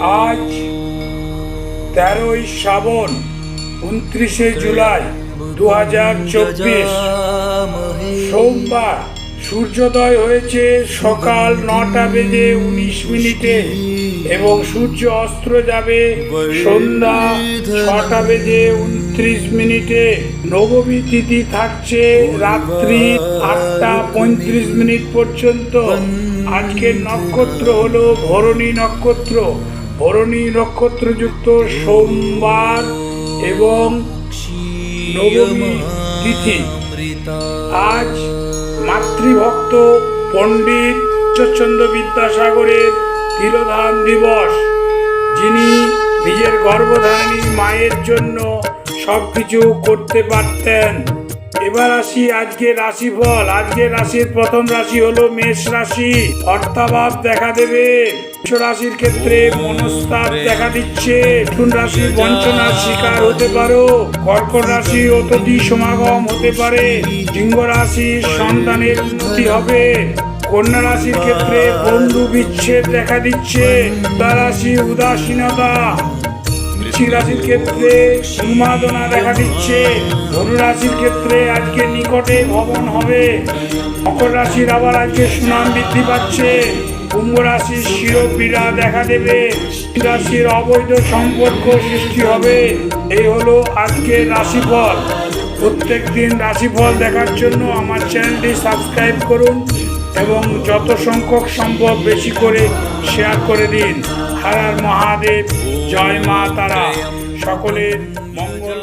আজ 13ই শ্রাবণ 29শে জুলাই 2024 সোমবার। সূর্যোদয় হয়েছে সকাল 9টা বেজে 19 মিনিটে এবং সূর্য অস্ত যাবে সন্ধ্যা 6টা বেজে 29 মিনিটে। নবমী তিথি থাকছে রাত্রি 8টা 35 মিনিট পর্যন্ত। আজকের নক্ষত্র হলো ভরণী নক্ষত্র। ভরণী নক্ষত্রযুক্ত সোমবার এবং নবমী তিথি। আজ মাতৃভক্ত পণ্ডিত ঈশ্বরচন্দ্র বিদ্যাসাগরের তিরোধান দিবস। যিনি নিজের গর্ভধারিণী মায়ের জন্য সবকিছু করতে পারতেন। এবার আসি আজকের রাশিফল। আজকের রাশির প্রথম রাশি হলো মেষ রাশি। অর্থাভাব দেখা দেবে। বৃষ রাশির ক্ষেত্রে মনস্তাপ দেখা দিচ্ছে। মিথুন রাশি বঞ্চনার শিকার হতে পারো। কর্কট রাশি অতিথি সমাগম হতে পারে। সিংহ রাশি সন্তানের উন্নতি হবে। কন্যা রাশির ক্ষেত্রে বন্ধু বিচ্ছেদ দেখা দিচ্ছে। তুলা রাশি উদাসীনতা। বৃশ্চিক রাশির ক্ষেত্রে উন্মাদনা দেখা দিচ্ছে। ধনু রাশির ক্ষেত্রে আজকে নিকটে ভবন হবে। মকর রাশির আবার আজকে সুনাম বৃদ্ধি পাচ্ছে। কুম্ভ রাশির শিরোপীড়া দেখা দেবে। রাশির অবৈধ সম্পর্ক সৃষ্টি হবে। এই হলো আজকের রাশিফল। প্রত্যেক দিন রাশিফল দেখার জন্য আমার চ্যানেলটি সাবস্ক্রাইব করুন এবং যত সংখ্যক সম্ভব বেশি করে শেয়ার করে দিন। হর হর মহাদেব, জয় মা তারা। সকলের মঙ্গল।